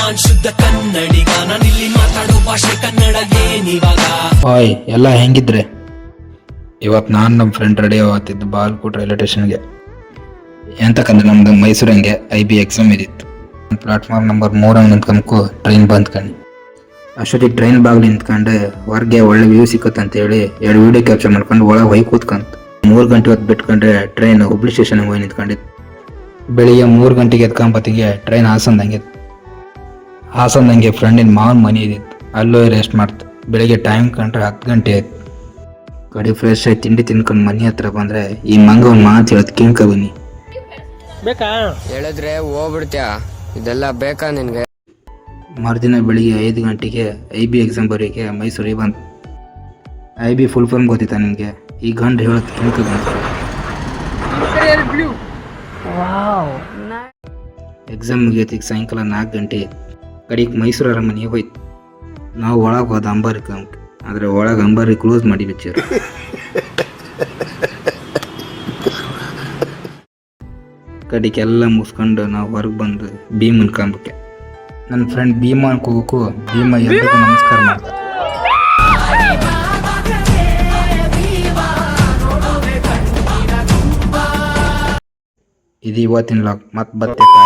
ನಾನ್ ಶುದ್ಧ ಕನ್ನಡಿಗ, ನಾನಿಲ್ಲಿ ಮಾತಾಡೋ ಭಾಷೆ ಕನ್ನಡ ಏನಿವಾಗ. ಹಾಯ್ ಎಲ್ಲ ಹೆಂಗಿದ್ರೆ, ಇವತ್ತು ನಾನು ನಮ್ಮ ಫ್ರೆಂಡ್ ರೆಡಿ ಆಗುತ್ತಿದ್ದು ಬಾಲ್ಕೋಟ್ ರೈಲ್ವೆ ಸ್ಟೇಷನ್ಗೆ. ಎಂತಕ್ಕಂದ್ರೆ ನಮ್ದು ಮೈಸೂರಂಗೆ IB ಎಕ್ಸಾಮ್ ಇದ್ದಿತ್ತು. ಪ್ಲಾಟ್ಫಾರ್ಮ್ ನಂಬರ್ 3 ನಿಂತ್ಕೊಂಡ್ಕು ಟ್ರೈನ್ ಬಂದ್ಕಂಡು ಅಷ್ಟೊತ್ತಿಗೆ ಟ್ರೈನ್ ಬಾಗಿಲು ನಿಂತ್ಕೊಂಡು ಹೊರಗೆ ಒಳ್ಳೆ ವ್ಯೂ ಸಿಕ್ಕತ್ತಂತೇಳಿ 2 ವಿಡಿಯೋ ಕ್ಯಾಪ್ಚರ್ ಮಾಡ್ಕೊಂಡು ಒಳಗೆ ಹೋಗಿ ಕೂತ್ಕಂತ 3 ಗಂಟೆ ಹೊತ್ತು ಬಿಟ್ಕೊಂಡ್ರೆ ಟ್ರೈನ್ ಹುಬ್ಳಿ ಸ್ಟೇಷನ್ಗೆ ಹೋಗಿ ನಿಂತ್ಕೊಂಡಿತ್ತು. ಬೆಳಿಗ್ಗೆ 3 ಗಂಟೆಗೆ ಎತ್ಕೊಂಬತ್ತಿಗೆ ಟ್ರೈನ್ ಹಾಸನದಂಗೆ ಫ್ರೆಂಡಿನ ಮಾವನ ಮನೆ ಇದ್ದಿತ್ತು, ಅಲ್ಲೂ ರೆಸ್ಟ್ ಮಾಡ್ತು. ಬೆಳಿಗ್ಗೆ ಟೈಮ್ ಕಂಡ್ರೆ 10 ಗಂಟೆ ಆಯ್ತು. ಕಡೆ ಫ್ರೆಶ್ ಆಗಿ ತಿಂಡಿ ತಿನ್ಕೊಂಡು ಮನೆ ಹತ್ರ ಬಂದ್ರೆ ಈ ಮಂಗ ಒಂದು ಮಾತು ಹೇಳೋದು ಕಿಂಕ ಬನ್ನಿ ಬೇಕಾ ಹೇಳಿದ್ರೆ ಹೋಗ್ಬಿಡ್ತೀಯ, ಇದೆಲ್ಲ ಬೇಕಾ ನಿನ್ಗೆ? ಮರುದಿನ ಬೆಳಿಗ್ಗೆ 5 ಗಂಟೆಗೆ IB ಎಕ್ಸಾಮ್ ಬರೋಕ್ಕೆ ಮೈಸೂರಿಗೆ ಬಂತು. IB ಫುಲ್ ಫಾರ್ಮ್ ಗೊತ್ತಿತ್ತ ನಿಮಗೆ? ಈ ಗಂಡು ಹೇಳೋದು ಕಿಂಕ ಬಂತು. ಎಕ್ಸಾಮ್ ಮುಗಿಯೋತಿಗೆ ಸಾಯಂಕಾಲ 4 ಗಂಟೆ. ಕಡೆಗೆ ಮೈಸೂರು ಅರಮನೆಗೆ ಹೋಯ್ತು. ನಾವು ಒಳಗೆ ಹೋದ ಅಂಬಾರಿ ಕಾಮಕ್ಕೆ, ಆದರೆ ಒಳಗೆ ಅಂಬಾರಿ ಕ್ಲೋಸ್ ಮಾಡಿ ಬಿಚ್ಚಾರು. ಕಡೆಗೆಲ್ಲ ಮುಗಿಸ್ಕೊಂಡು ನಾವು ಹೊರಗೆ ಬಂದು ಭೀಮನ್ ಕಾಂಬಕ್ಕೆ. ನನ್ನ ಫ್ರೆಂಡ್ ಭೀಮಾ ಹೋಗೋಕ್ಕೂ ಭೀಮಾ ಎಲ್ರಿಗೂ ನಮಸ್ಕಾರ ಮಾಡ್ತಾರೆ. ಇದು ಇವತ್ತಿನ ಲಾಗ್. ಮತ್ತೆ ಬರ್ತೈತೆ.